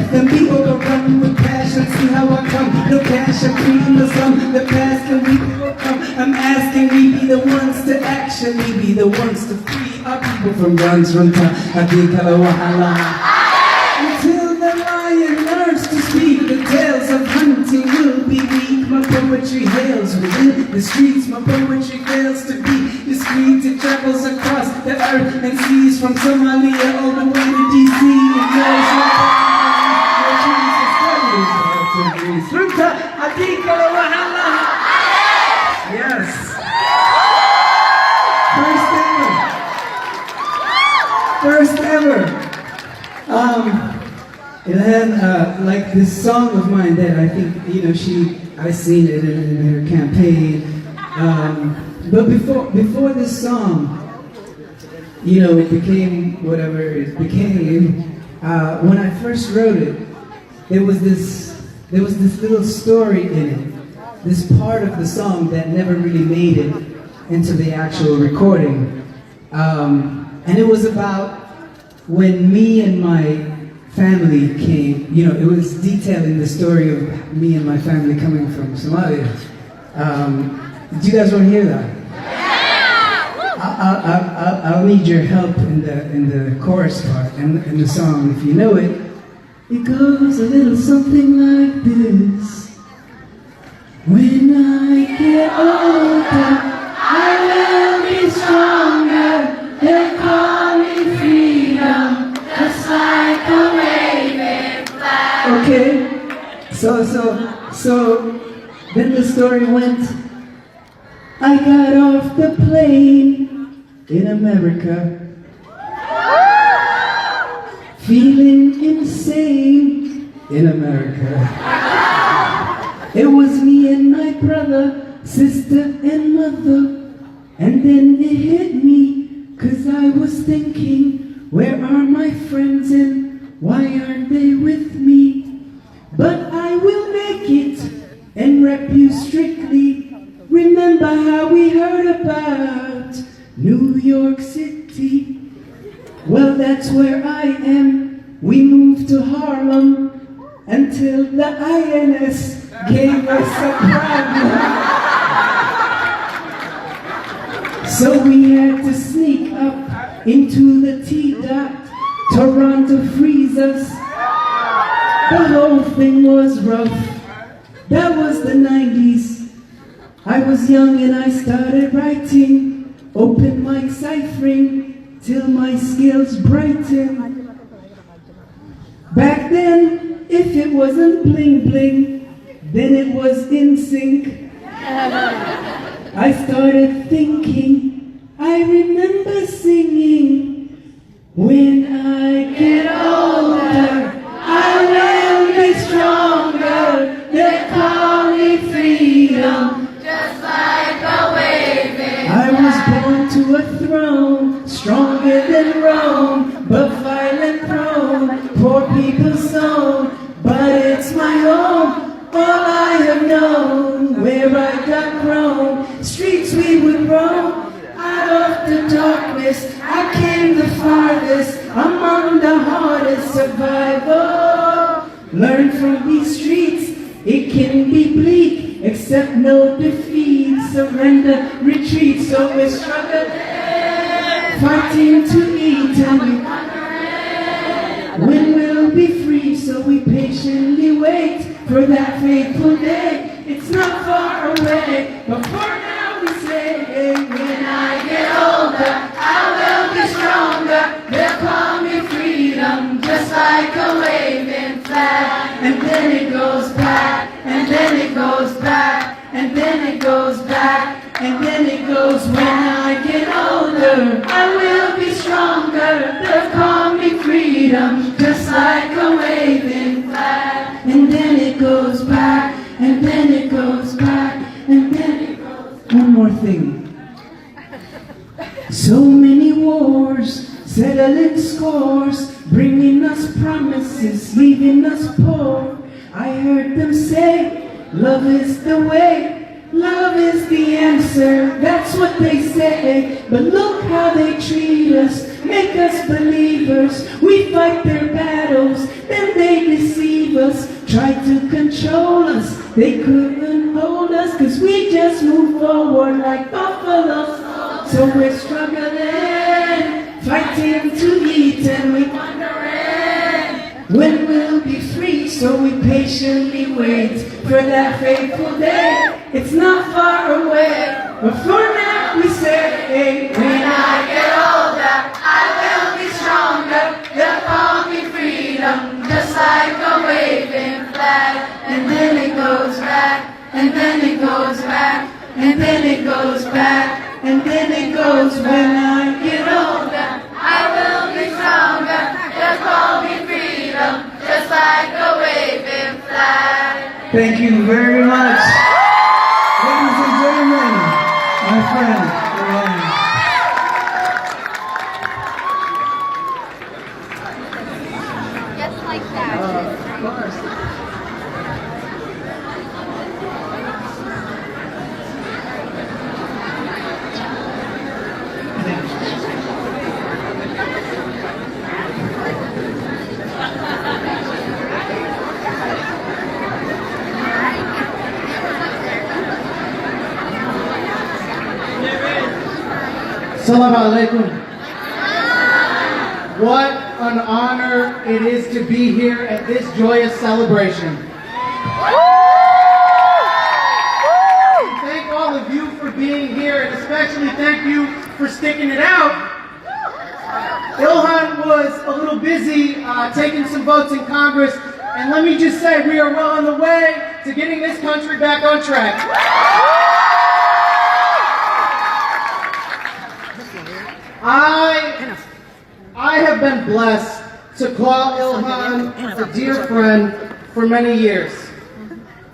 Then people go run with passion, see how I come. No cash, I'm creating the sum. The past can we will come. I'm asking we be the ones to actually be the ones to free our people from guns, from time. Until the lion learns to speak, the tales of hunting will be weak. My poetry hails within the streets. My poetry fails to be discreet. It travels across the earth and seas, from Somalia all the way to DC. Yes. First ever. It had like this song of mine that I think, you know, I seen it in her campaign. But before this song, you know, it became whatever it became. When I first wrote it, there was this little story in it, this part of the song that never really made it into the actual recording. And it was about when me and my family came, you know, it was detailing the story of me and my family coming from Somalia. Do you guys want to hear that? I'll need your help in the chorus part and the song. If you know it, it goes a little something like this. When I get older, I will be stronger. They'll call me freedom, just like a waving flag. Okay, so then the story went. I got off the plane in America, feeling insane in America. It was me and my brother, sister and mother, and then it hit me, 'cause I was thinking, where are my friends and why aren't they with me? But I will make it and rep you strictly. Remember how we heard about New York City? Well, that's where I am. We moved to Harlem until the INS gave us a problem. So we had to sneak up into the T-Dot. Toronto freeze us. The whole thing was rough. That was the 90s. I was young and I started writing, open mic ciphering, till my skills brightened. Back then, if it wasn't bling bling, then it was in sync. I started thinking, I remember singing, when I get older, I will be stronger. They call me freedom, just like a waving. I was born to a throne, stronger than Rome, but violent prone, poor people's zone. But it's my home, all I have known, where I got grown. Streets we would roam, out of the darkness, I came the farthest, among the hardest survival. Learn from these streets, it can be bleak, except no defeat, surrender, retreat, so we struggle, fighting to eat, and when we'll be free, so we patiently wait for that fateful day. It's not far away, but for now we say, when I get older, I will be stronger. They'll call me freedom, just like a waving flag. And then it goes back, and then it goes back, and then it goes back, and then it goes, when I get older, I will be stronger. They'll call me freedom, just like a waving flag. And then it goes back, and then it goes back, and then it goes. One more thing. So many wars, settling scores, bringing us promises, leaving us poor. I heard them say, love is the way, love is the answer, that's what they say. But look how they treat us, make us believers. We fight their battles, then they deceive tried to control us. They couldn't hold us, cause we just moved forward like buffaloes. So we're struggling, fighting to eat, and we wondering when we'll be free. So we patiently wait for that fateful day. It's not far away, but for now we say, when I get older, I will be stronger. They'll call me freedom, just like a waving flag. And then it goes back, and then it goes back, and then it goes back, and then it goes. When I get older, I will be stronger. They'll call me freedom, just like a waving flag. Thank you very much. Ladies and gentlemen, my friend, Jouney. Just like that. Of course. Assalamu alaikum. What an honor it is to be here at this joyous celebration. Thank all of you for being here, and especially thank you for sticking it out. Ilhan was a little busy taking some votes in Congress, and let me just say we are well on the way to getting this country back on track. I have been blessed to call Ilhan a dear friend for many years.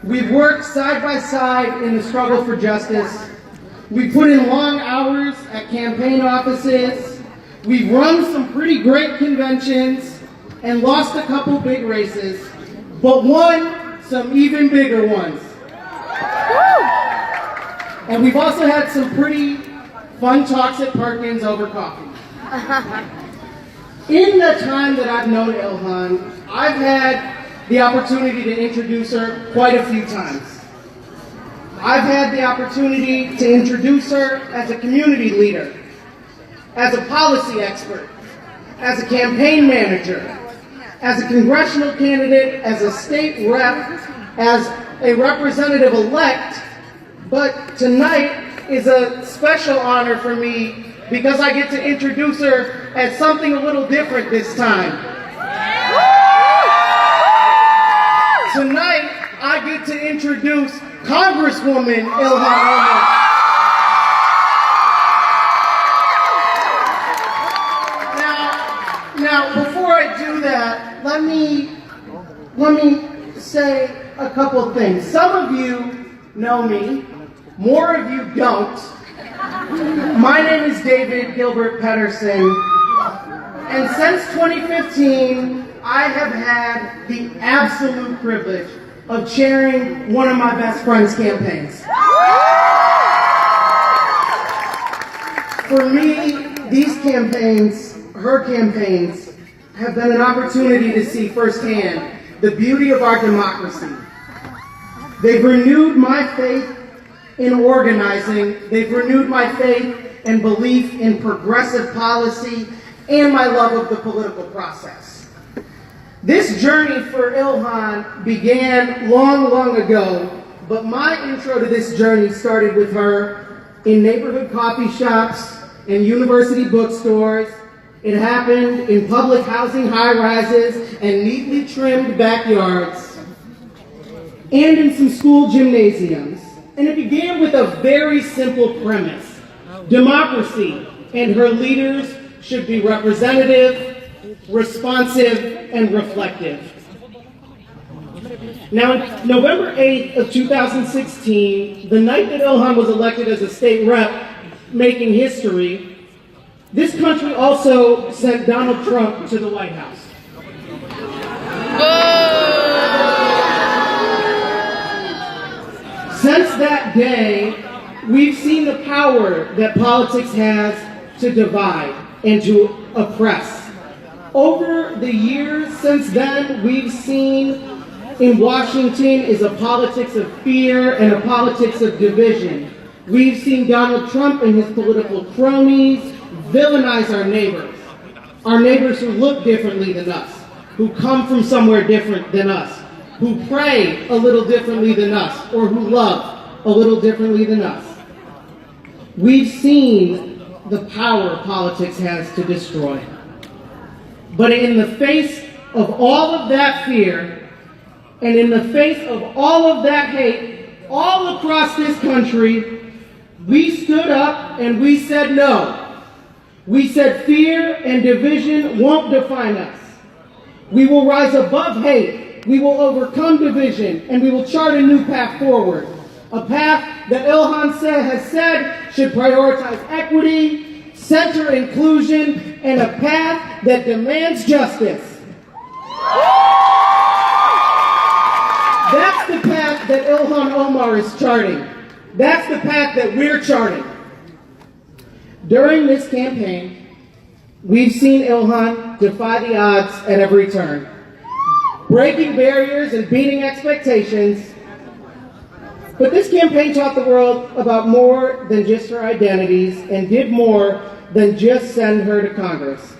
We've worked side by side in the struggle for justice. We put in long hours at campaign offices. We've run some pretty great conventions and lost a couple big races, but won some even bigger ones. And we've also had some pretty fun talks at Perkins over coffee. In the time that I've known Ilhan, I've had the opportunity to introduce her quite a few times. I've had the opportunity to introduce her as a community leader, as a policy expert, as a campaign manager, as a congressional candidate, as a state rep, as a representative-elect, but tonight is a special honor for me because I get to introduce her as something a little different this time. Tonight, I get to introduce Congresswoman Ilhan Omar. Now, before I do that, let me say a couple things. Some of you know me, more of you don't. My name is David Gilbert Pedersen, and since 2015, I have had the absolute privilege of chairing one of my best friend's campaigns. For me, these campaigns, her campaigns, have been an opportunity to see firsthand the beauty of our democracy. They've renewed my faith in organizing, they've renewed my faith and belief in progressive policy, and my love of the political process. This journey for Ilhan began long ago, but my intro to this journey started with her in neighborhood coffee shops and university bookstores. It happened in public housing high-rises and neatly trimmed backyards, and in some school gymnasiums. And it began with a very simple premise. Democracy and her leaders should be representative, responsive, and reflective. Now, on November 8th of 2016, the night that Ilhan was elected as a state rep, making history, this country also sent Donald Trump to the White House. Since that day, we've seen the power that politics has to divide and to oppress. Over the years since then, we've seen in Washington is a politics of fear and a politics of division. We've seen Donald Trump and his political cronies villainize our neighbors who look differently than us, who come from somewhere different than us, who pray a little differently than us, or who love a little differently than us. We've seen the power politics has to destroy. But in the face of all of that fear, and in the face of all of that hate, all across this country, we stood up and we said no. We said fear and division won't define us. We will rise above hate. We will overcome division, and we will chart a new path forward. A path that Ilhan has said should prioritize equity, center inclusion, and a path that demands justice. That's the path that Ilhan Omar is charting. That's the path that we're charting. During this campaign, we've seen Ilhan defy the odds at every turn, breaking barriers and beating expectations. But this campaign taught the world about more than just her identities and did more than just send her to Congress.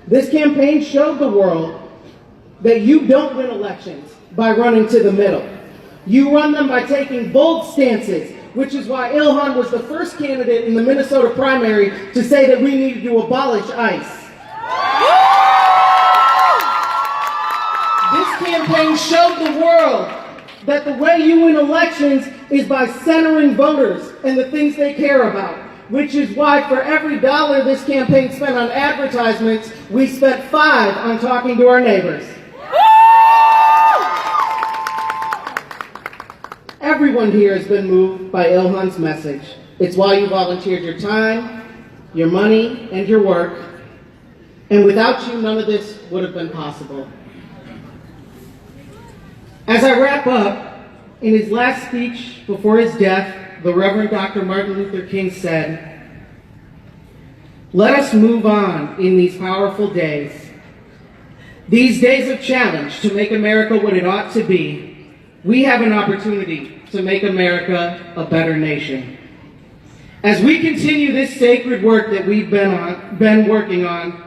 This campaign showed the world that you don't win elections by running to the middle. You run them by taking bold stances, which is why Ilhan was the first candidate in the Minnesota primary to say that we needed to abolish ICE. This campaign showed the world that the way you win elections is by centering voters and the things they care about, which is why for every dollar this campaign spent on advertisements, we spent 5 on talking to our neighbors. Everyone here has been moved by Ilhan's message. It's why you volunteered your time, your money, and your work. And without you, none of this would have been possible. As I wrap up, in his last speech before his death, the Reverend Dr. Martin Luther King said, "Let us move on in these powerful days, these days of challenge to make America what it ought to be. We have an opportunity to make America a better nation. As we continue this sacred work that we've been working on,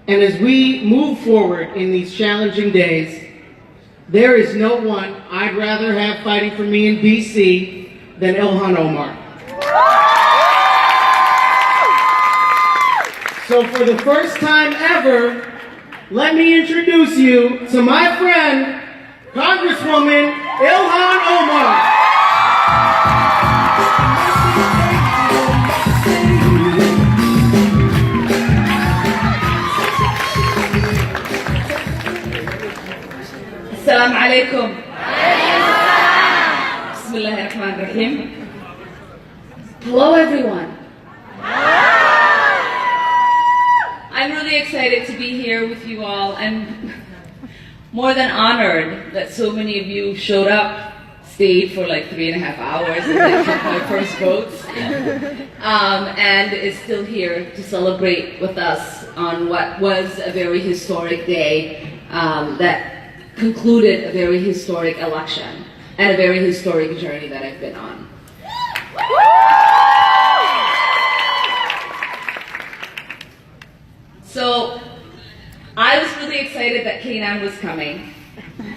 and as we move forward in these challenging days, there is no one I'd rather have fighting for me in DC than Ilhan Omar." So for the first time ever, let me introduce you to my friend, Congresswoman Ilhan Omar. Assalamu alaikum. Bismillahirrahmanirrahim. Hello, everyone. I'm really excited to be here with you all, and more than honored that so many of you showed up, stayed for like 3.5 hours and I took my first votes, and is still here to celebrate with us on what was a very historic day that concluded a very historic election and a very historic journey that I've been on. So I was really excited that Kanan was coming.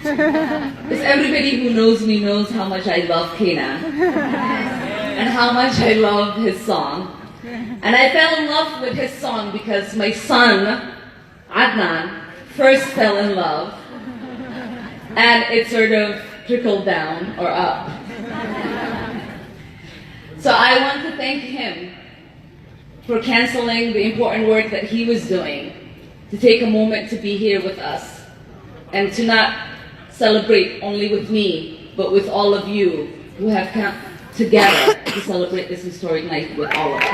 Because everybody who knows me knows how much I love Kanan and how much I love his song. And I fell in love with his song because my son, Adnan, first fell in love, and it sort of trickled down or up. So I want to thank him for canceling the important work that he was doing to take a moment to be here with us and to not celebrate only with me, but with all of you who have come together to celebrate this historic night with all of us.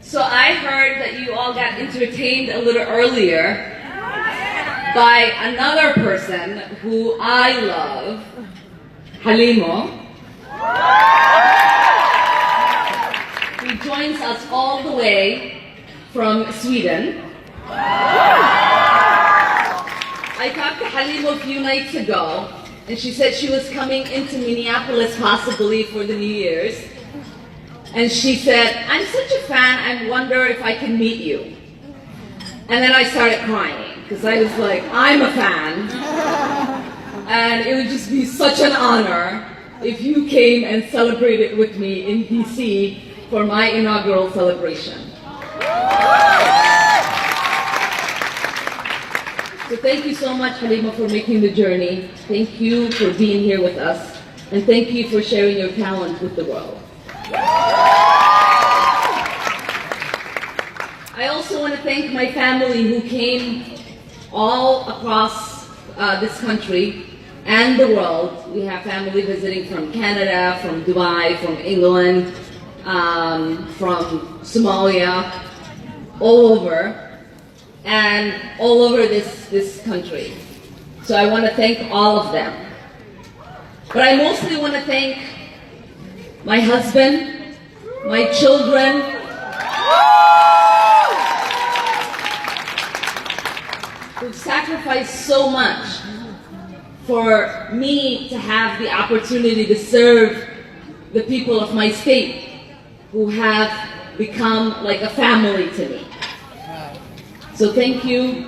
So I heard that you all got entertained a little earlier by another person who I love, Halimo, who joins us all the way from Sweden. I talked to Halima a few nights ago, and she said she was coming into Minneapolis possibly for the New Year's. And she said, I'm such a fan, I wonder if I can meet you. And then I started crying, because I was like, I'm a fan. And it would just be such an honor if you came and celebrated with me in DC for my inaugural celebration. So thank you so much, Halima, for making the journey. Thank you for being here with us. And thank you for sharing your talent with the world. I also want to thank my family who came all across this country and the world. We have family visiting from Canada, from Dubai, from England, from Somalia, all over, and all over this country. So I want to thank all of them. But I mostly want to thank my husband, my children, who've sacrificed so much for me to have the opportunity to serve the people of my state, who have become like a family to me. So thank you.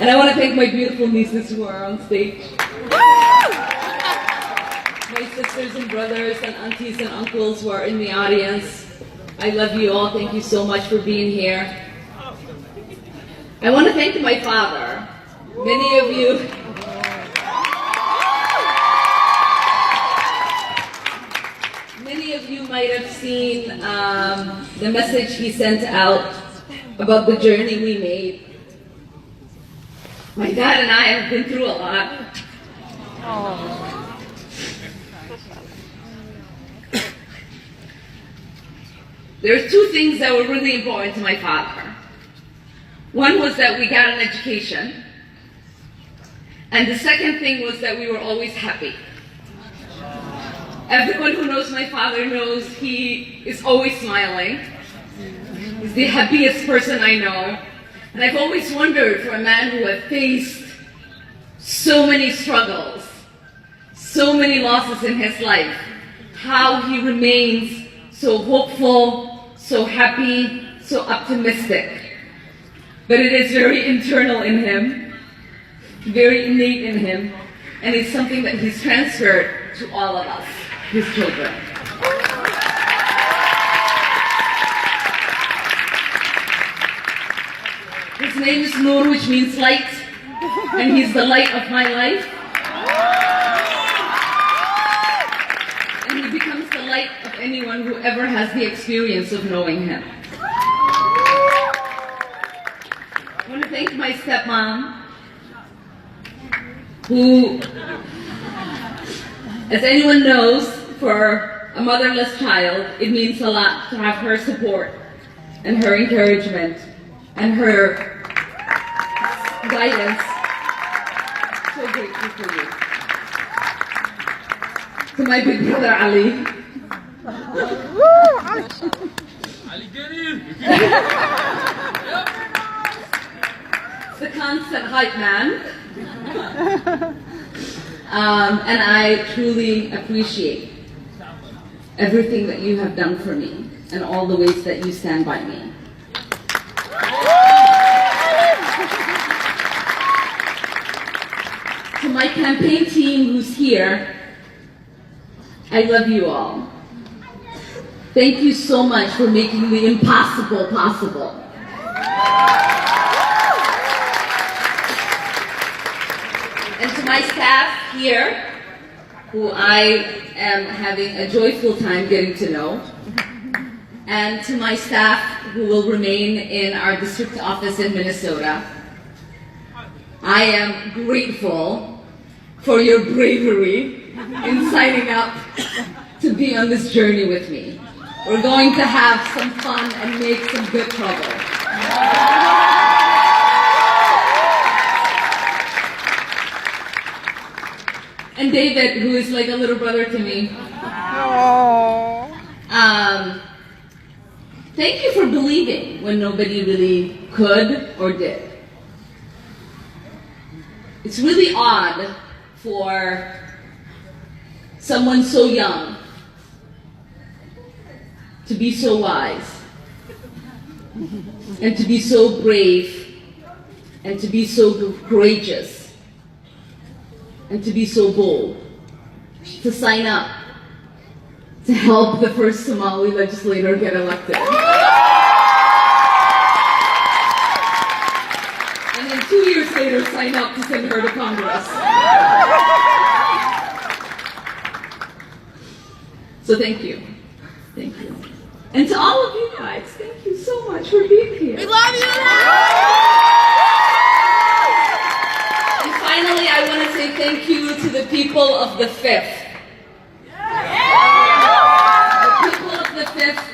And I want to thank my beautiful nieces who are on stage. My sisters and brothers and aunties and uncles who are in the audience. I love you all. Thank you so much for being here. I want to thank my father. Many of you might have seen the message he sent out about the journey we made. My dad and I have been through a lot. There's two things that were really important to my father. One was that we got an education, and the second thing was that we were always happy. Everyone who knows my father knows he is always smiling. He's the happiest person I know. And I've always wondered, for a man who had faced so many struggles, so many losses in his life, how he remains so hopeful, so happy, so optimistic. But it is very internal in him, very innate in him, and it's something that he's transferred to all of us, his children. His name is Noor, which means light, and he's the light of my life. And he becomes the light of anyone who ever has the experience of knowing him. I want to thank my stepmom, who, as anyone knows, for a motherless child, it means a lot to have her support and her encouragement and her guidance. So grateful for you. To my big brother Ali. The constant hype man. And I truly appreciate everything that you have done for me and all the ways that you stand by me. To my campaign team who's here, I love you all. Thank you so much for making the impossible possible. And to my staff here, who I am having a joyful time getting to know, and to my staff who will remain in our district office in Minnesota, I am grateful for your bravery in signing up to be on this journey with me. We're going to have some fun and make some good trouble. and David, who is like a little brother to me. Thank you for believing when nobody really could or did. It's really odd for someone so young to be so wise and to be so brave and to be so courageous and to be so bold to sign up to help the first Somali legislator get elected. And then 2 years later sign up to send her to Congress. So thank you. Thank you. And to all of you guys, thank you so much for being here. We love you! And finally, I want to say thank you to the people of the Fifth. The people of the Fifth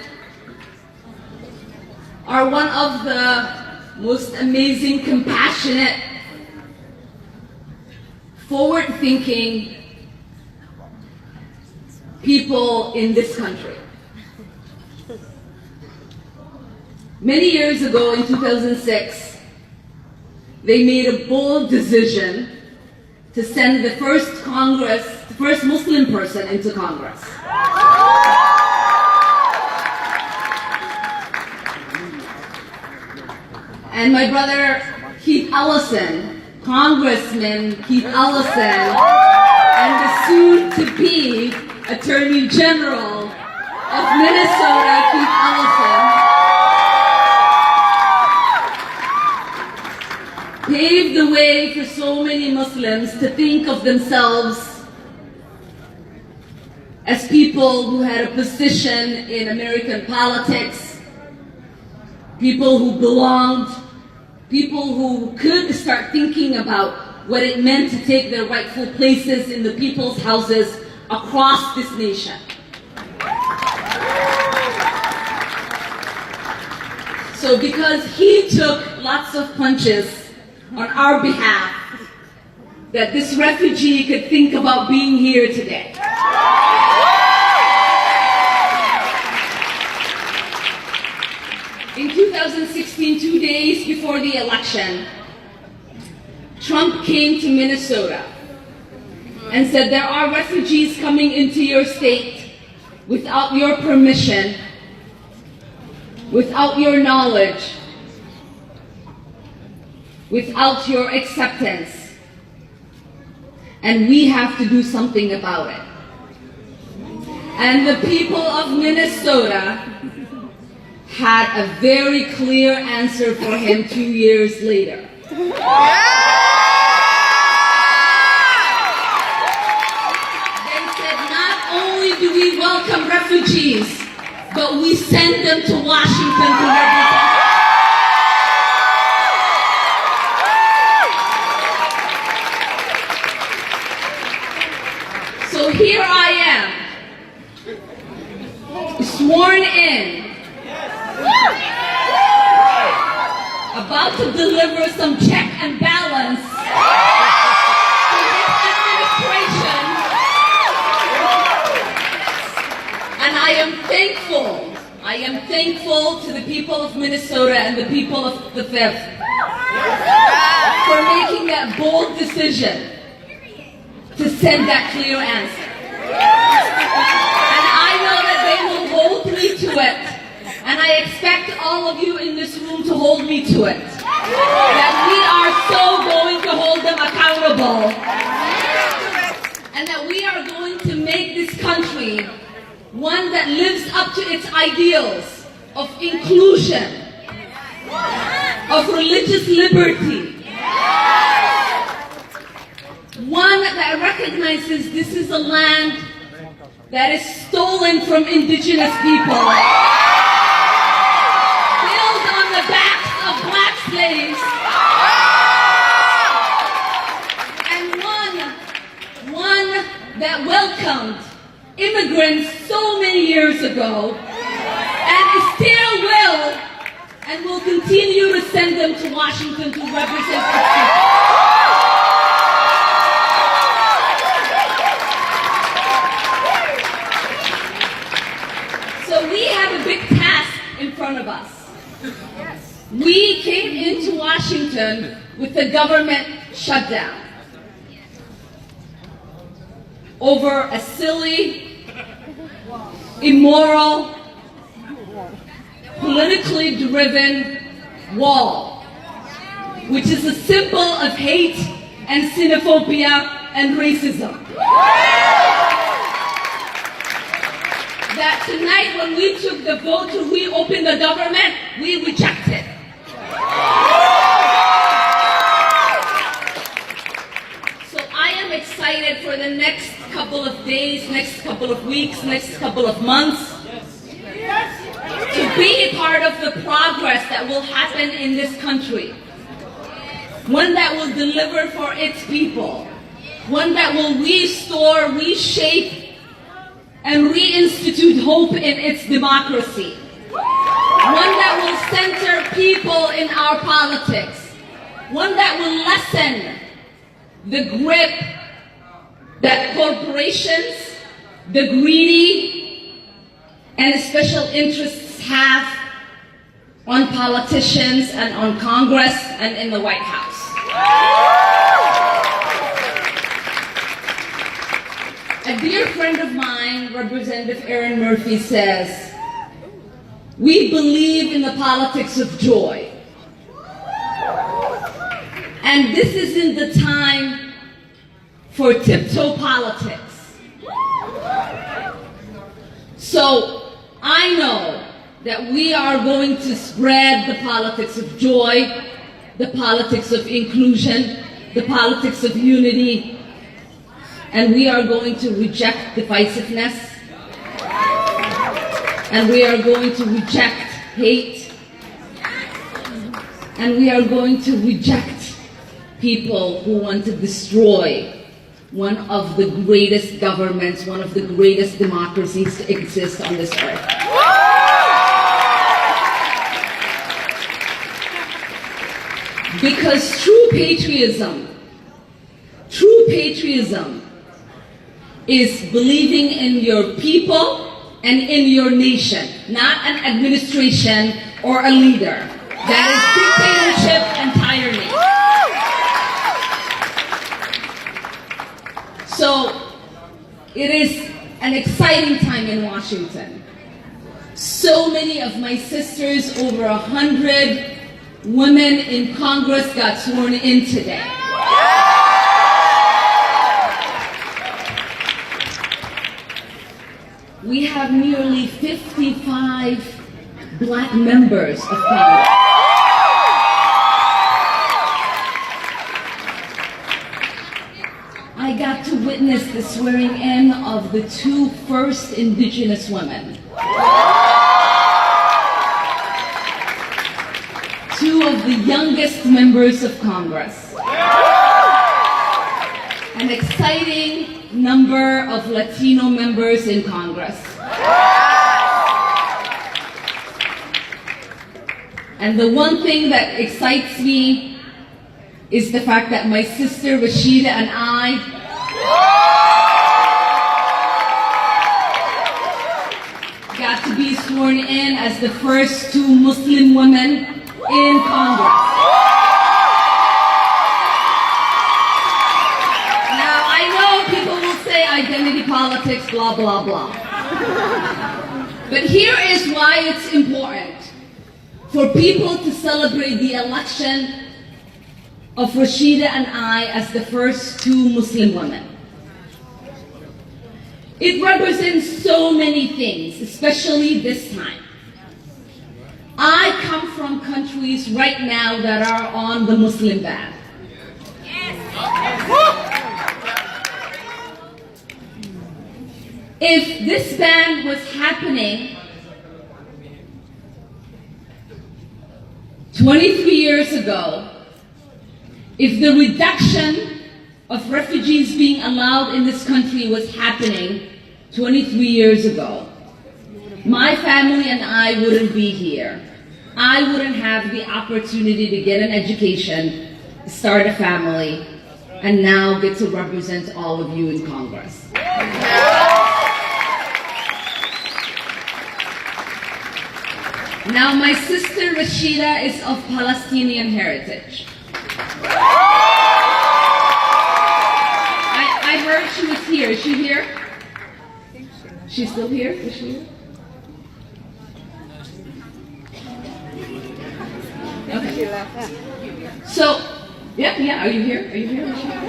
are one of the most amazing, compassionate, forward-thinking people in this country. Many years ago, in 2006, they made a bold decision to send the first Muslim person into Congress. And my brother Keith Ellison, Congressman Keith Ellison, and the soon-to-be Attorney General of Minnesota, Keith Ellison, paved the way for so many Muslims to think of themselves as people who had a position in American politics, people who belonged, people who could start thinking about what it meant to take their rightful places in the people's houses across this nation. So because he took lots of punches on our behalf, that this refugee could think about being here today. In 2016, 2 days before the election, Trump came to Minnesota and said, there are refugees coming into your state without your permission, without your knowledge, without your acceptance, and we have to do something about it. And the people of Minnesota had a very clear answer for him 2 years later. They said, not only do we welcome refugees, but we send them to Washington to represent. So here I am, sworn in, about to deliver some check and balance to this administration, and I am thankful to the people of Minnesota and the people of the Fifth for making that bold decision to send that clear answer. And I know that they will hold me to it. And I expect all of you in this room to hold me to it. That we are so going to hold them accountable. And that we are going to make this country one that lives up to its ideals of inclusion, of religious liberty, one that recognizes this is a land that is stolen from indigenous people, built on the backs of black slaves, and one that welcomed immigrants so many years ago, and still will, and will continue to send them to Washington to represent the people. front of us. We came into Washington with the government shutdown over a silly, immoral, politically driven wall, which is a symbol of hate and xenophobia and racism. That tonight when we took the vote to reopen the government, we rejected. So I am excited for the next couple of days, next couple of weeks, next couple of months to be part of the progress that will happen in this country. One that will deliver for its people. One that will restore, reshape, and reinstitute hope in its democracy. One that will center people in our politics. One that will lessen the grip that corporations, the greedy, and special interests have on politicians and on Congress and in the White House. A dear friend of mine, Representative Erin Murphy, says, "We believe in the politics of joy. And this isn't the time for tiptoe politics." So I know that we are going to spread the politics of joy, the politics of inclusion, the politics of unity, and we are going to reject divisiveness, and we are going to reject hate, and we are going to reject people who want to destroy one of the greatest governments, one of the greatest democracies to exist on this earth. Because true patriotism is believing in your people and in your nation, not an administration or a leader. That is dictatorship and tyranny. So it is an exciting time in Washington. So many of my sisters, over 100 women in Congress, got sworn in today. We have nearly 55 Black members of Congress. I got to witness the swearing in of the 2 first Indigenous women. 2 of the youngest members of Congress. An exciting number of Latino members in Congress. And the one thing that excites me is the fact that my sister Rashida and I got to be sworn in as the first 2 Muslim women in Congress. Identity politics, blah, blah, blah. But here is why it's important for people to celebrate the election of Rashida and I as the first 2 Muslim women. It represents so many things, especially this time. I come from countries right now that are on the Muslim ban. If this ban was happening 23 years ago, if the reduction of refugees being allowed in this country was happening 23 years ago, my family and I wouldn't be here. I wouldn't have the opportunity to get an education, start a family, and now get to represent all of you in Congress. Now, my sister Rashida is of Palestinian heritage. I heard she was here. Is she here? She's still here? Is she here? Okay. So, yeah, are you here? Are you here, Rashida?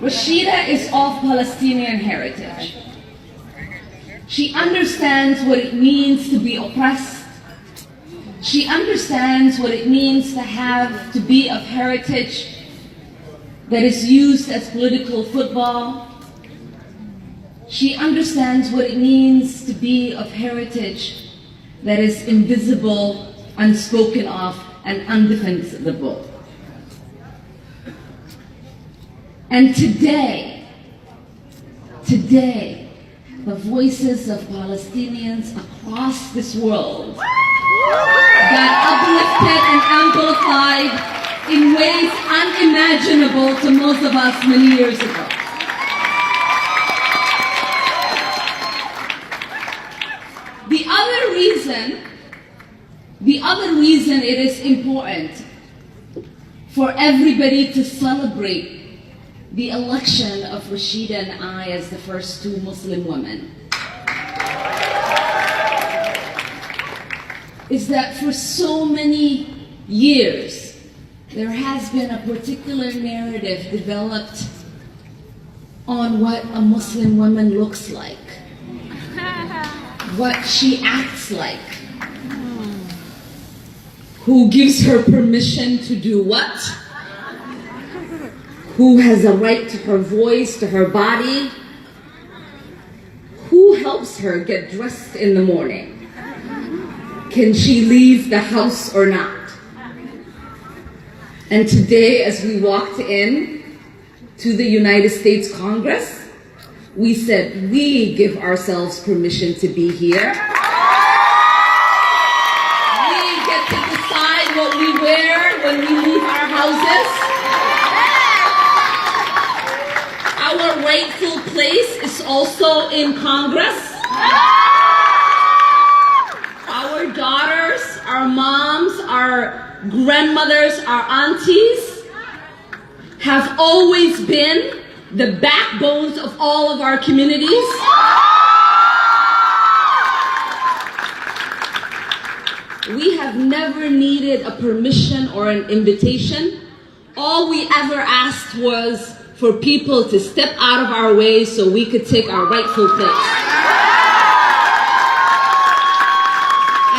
Rashida is of Palestinian heritage. She understands what it means to be oppressed. She understands what it means to be of heritage that is used as political football. She understands what it means to be of heritage that is invisible, unspoken of, and undefensible. And today, the voices of Palestinians across this world got uplifted and amplified in ways unimaginable to most of us many years ago. The other reason it is important for everybody to celebrate the election of Rashida and I as the first two Muslim women is that for so many years, there has been a particular narrative developed on what a Muslim woman looks like, what she acts like, who gives her permission to do what, who has a right to her voice, to her body, who helps her get dressed in the morning, can she leave the house or not? And today, as we walked in to the United States Congress, we said, we give ourselves permission to be here. We get to decide what we wear when we leave our houses. Our rightful place is also in Congress. Our daughters, our moms, our grandmothers, our aunties have always been the backbones of all of our communities. We have never needed a permission or an invitation. All we ever asked was for people to step out of our way so we could take our rightful place.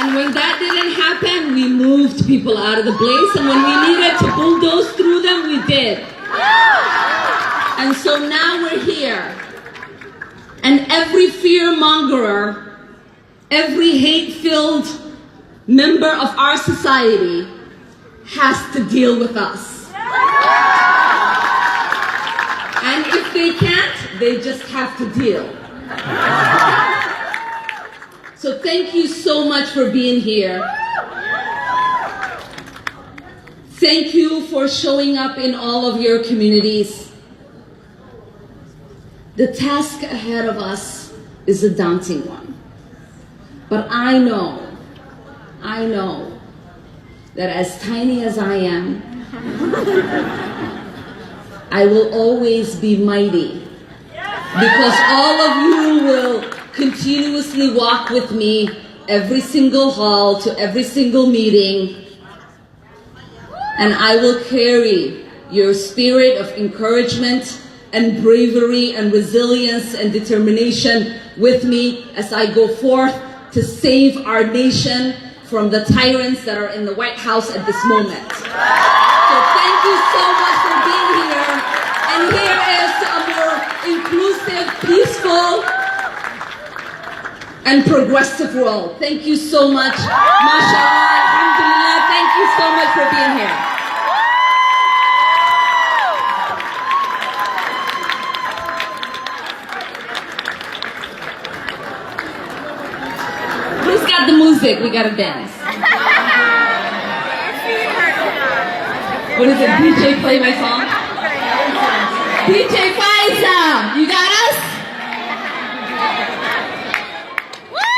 And when that didn't happen, we moved people out of the place, and when we needed to bulldoze through them, we did. And so now we're here. And every fear-mongerer, every hate-filled member of our society has to deal with us. And if they can't, they just have to deal. So thank you so much for being here. Thank you for showing up in all of your communities. The task ahead of us is a daunting one. But I know that as tiny as I am, I will always be mighty, because all of you will continuously walk with me every single hall to every single meeting, and I will carry your spirit of encouragement and bravery and resilience and determination with me as I go forth to save our nation from the tyrants that are in the White House at this moment. So thank you so much for being here. And here is a more inclusive, peaceful, and progressive world. Thank you so much. MashaAllah, alhamdulillah, thank you so much for being here. Who's got the music? We gotta dance. What is it? DJ play my song? DJ Faisal, you got us? Woo!